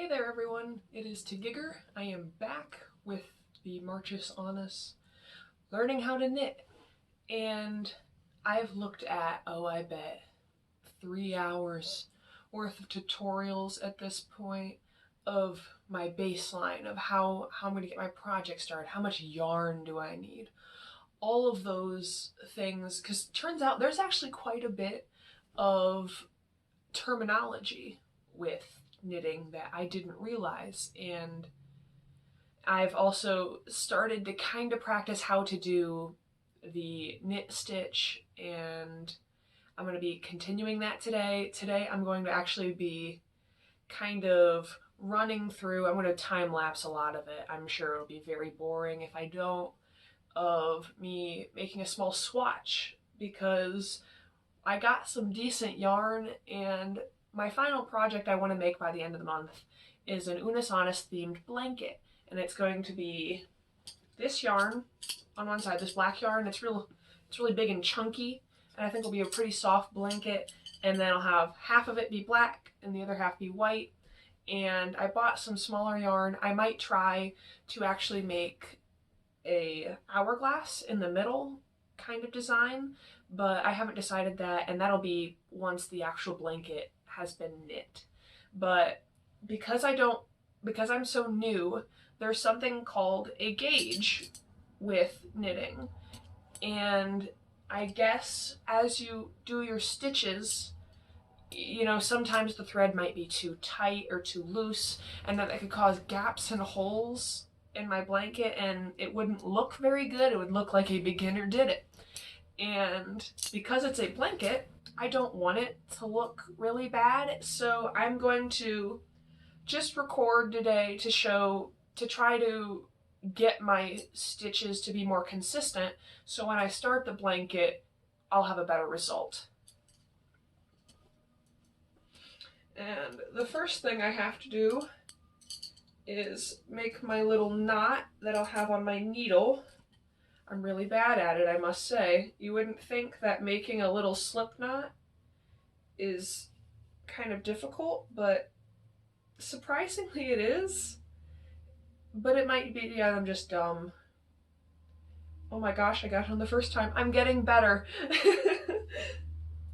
Hey there everyone, it is Tagigger. I am back with the Marchus Honus learning how to knit, and I've looked at, I bet 3 hours worth of tutorials at this point of my baseline of how I'm going to get my project started, how much yarn do I need, all of those things, because it turns out there's actually quite a bit of terminology with knitting that I didn't realize. And I've also started to kind of practice how to do the knit stitch, and I'm going to be continuing that today. Today I'm going to actually be kind of running through, I'm going to time lapse a lot of it. I'm sure it'll be very boring if I don't, of me making a small swatch because I got some decent yarn, and my final project I want to make by the end of the month is an Unus Annus themed blanket. And it's going to be this yarn on one side, this black yarn. It's really big and chunky, and I think it'll be a pretty soft blanket. And then I'll have half of it be black and the other half be white. And I bought some smaller yarn. I might try to actually make a hourglass in the middle kind of design, but I haven't decided that, and that'll be once the actual blanket has been knit. But because I'm so new, there's something called a gauge with knitting. And I guess as you do your stitches, sometimes the thread might be too tight or too loose, and that could cause gaps and holes in my blanket, and it wouldn't look very good. It would look like a beginner did it. And because it's a blanket, I don't want it to look really bad, so I'm going to just record today to try to get my stitches to be more consistent, so when I start the blanket, I'll have a better result. And the first thing I have to do is make my little knot that I'll have on my needle. I'm really bad at it, I must say. You wouldn't think that making a little slip knot is kind of difficult, but surprisingly it is. But it might be, yeah, I'm just dumb. Oh my gosh, I got it on the first time. I'm getting better.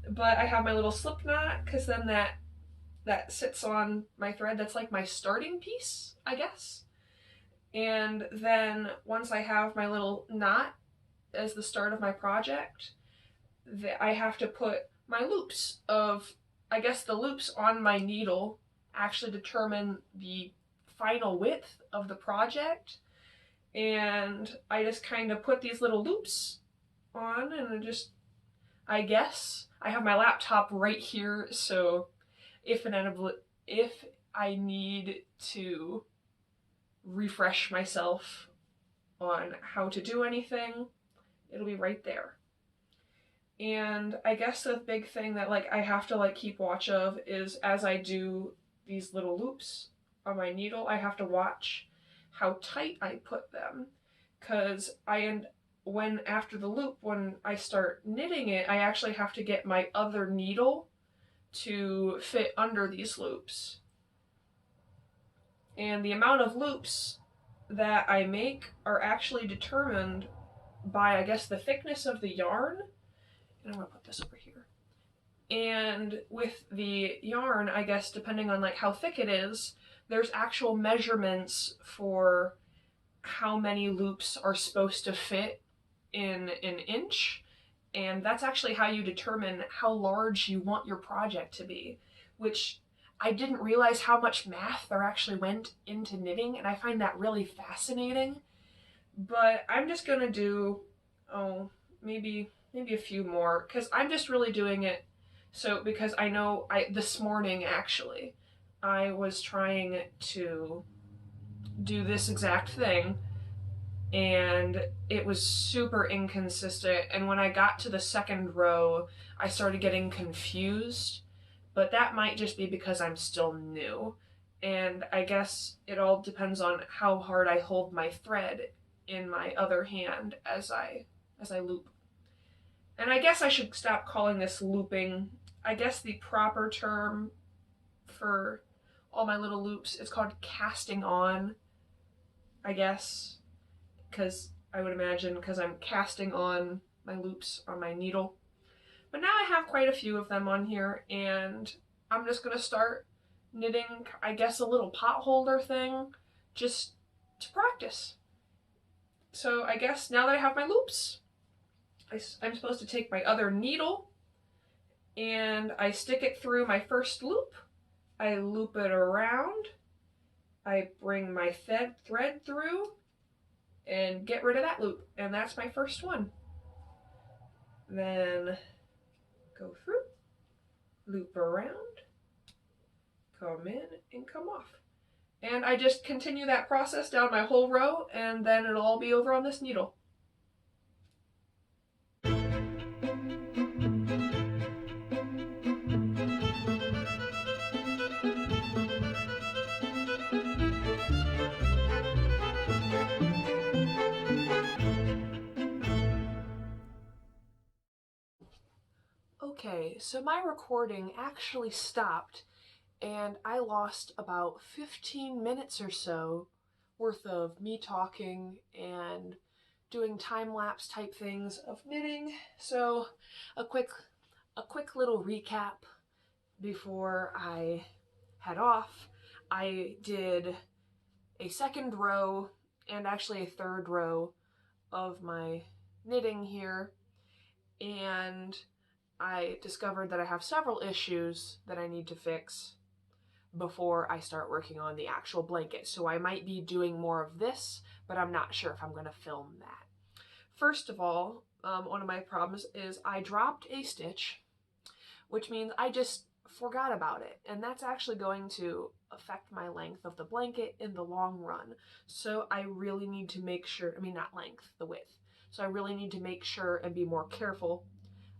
But I have my little slip knot, because then that sits on my thread. That's like my starting piece, I guess. And then once I have my little knot as the start of my project, I have to put my loops of, I guess the loops on my needle actually determine the final width of the project. And I just kind of put these little loops on, and I guess, I have my laptop right here, so if I need to refresh myself on how to do anything, it'll be right there. And I guess the big thing that I have to keep watch of is, as I do these little loops on my needle, I have to watch how tight I put them, because when after the loop, when I start knitting it, I actually have to get my other needle to fit under these loops. And the amount of loops that I make are actually determined by, I guess, the thickness of the yarn. And I'm gonna put this over here. And with the yarn, I guess, depending on how thick it is, there's actual measurements for how many loops are supposed to fit in an inch. And that's actually how you determine how large you want your project to be, which I didn't realize how much math there actually went into knitting, and I find that really fascinating. But I'm just gonna do, maybe a few more, because I'm just really doing it because I know this morning actually, I was trying to do this exact thing, and it was super inconsistent, and when I got to the second row, I started getting confused, but that might just be because I'm still new, and I guess it all depends on how hard I hold my thread in my other hand as I loop. And I guess I should stop calling this looping. I guess the proper term for all my little loops. It's called casting on, I guess, because I would imagine because I'm casting on my loops on my needle. But now I have quite a few of them on here, and I'm just going to start knitting, I guess, a little pot holder thing just to practice. So I guess now that I have my loops, I'm supposed to take my other needle and I stick it through my first loop. I loop it around. I bring my thread through and get rid of that loop. And that's my first one. Then go through, loop around, come in and come off. And I just continue that process down my whole row, and then it'll all be over on this needle. Okay, so my recording actually stopped and I lost about 15 minutes or so worth of me talking and doing time-lapse type things of knitting. So a quick little recap before I head off. I did a second row and actually a third row of my knitting here, and I discovered that I have several issues that I need to fix before I start working on the actual blanket. So I might be doing more of this, but I'm not sure if I'm going to film that. First of all, one of my problems is I dropped a stitch, which means I just forgot about it. And that's actually going to affect my length of the blanket in the long run. So I really need to make sure, I mean, not length, the width. So I really need to make sure and be more careful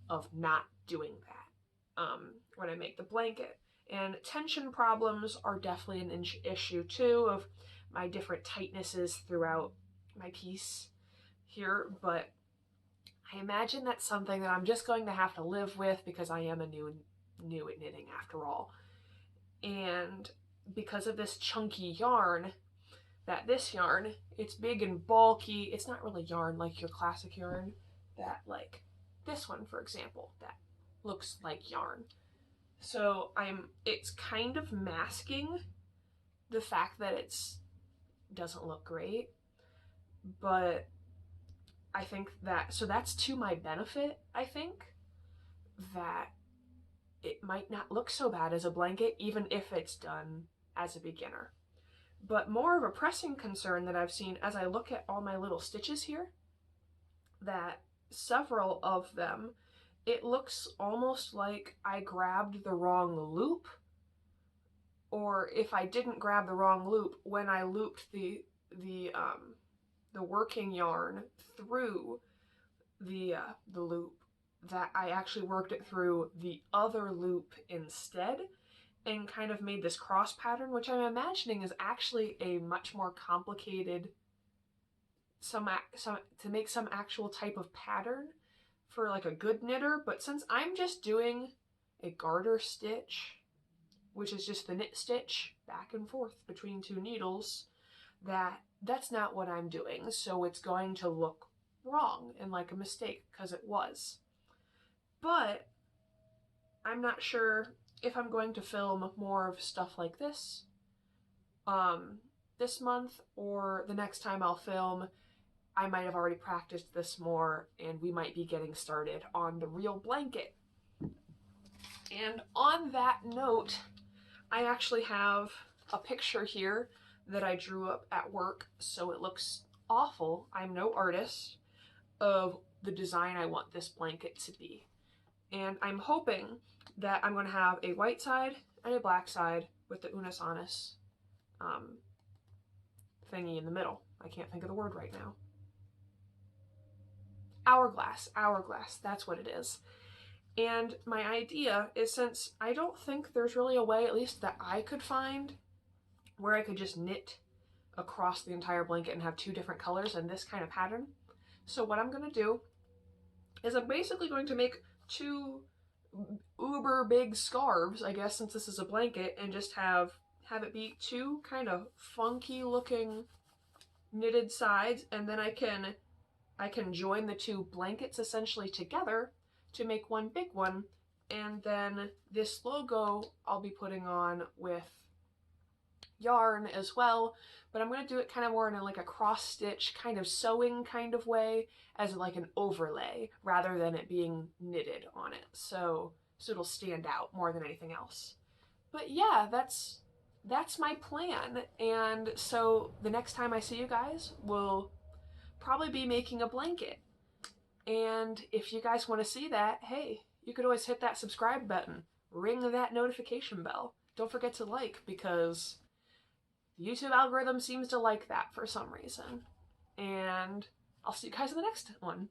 of not doing that when I make the blanket. And tension problems are definitely an issue too, of my different tightnesses throughout my piece here, but I imagine that's something that I'm just going to have to live with because I am a new at knitting after all. And because of this chunky yarn, this yarn, it's big and bulky. It's not really yarn like your classic yarn, that like this one, for example, that looks like yarn. So it's kind of masking the fact that doesn't look great, but I think so that's to my benefit, I think, that it might not look so bad as a blanket, even if it's done as a beginner. But more of a pressing concern that I've seen as I look at all my little stitches here, that several of them, it looks almost like I grabbed the wrong loop, or if I didn't grab the wrong loop, when I looped the working yarn through the loop, that I actually worked it through the other loop instead and kind of made this cross pattern, which I'm imagining is actually a much more complicated to make some actual type of pattern for like a good knitter. But since I'm just doing a garter stitch, which is just the knit stitch back and forth between two needles, that's not what I'm doing. So it's going to look wrong and like a mistake, because it was. But I'm not sure if I'm going to film more of stuff like this this month, or the next time I'll film, I might have already practiced this more and we might be getting started on the real blanket. And on that note, I actually have a picture here that I drew up at work, so it looks awful, I'm no artist, of the design I want this blanket to be. And I'm hoping that I'm going to have a white side and a black side with the Una Sonis thingy in the middle. I can't think of the word right now. Hourglass, that's what it is. And my idea is, since I don't think there's really a way, at least that I could find, where I could just knit across the entire blanket and have two different colors in this kind of pattern. So what I'm going to do is I'm basically going to make two uber big scarves, I guess, since this is a blanket, and just have have it be two kind of funky looking knitted sides, and then I can join the two blankets essentially together to make one big one. And then this logo I'll be putting on with yarn as well, but I'm going to do it kind of more in like a cross stitch kind of sewing kind of way, as like an overlay rather than it being knitted on it, so it'll stand out more than anything else. But yeah, that's my plan. And so the next time I see you guys, we'll probably be making a blanket. And if you guys want to see that, hey, you could always hit that subscribe button, ring that notification bell. Don't forget to like, because the YouTube algorithm seems to like that for some reason. And I'll see you guys in the next one.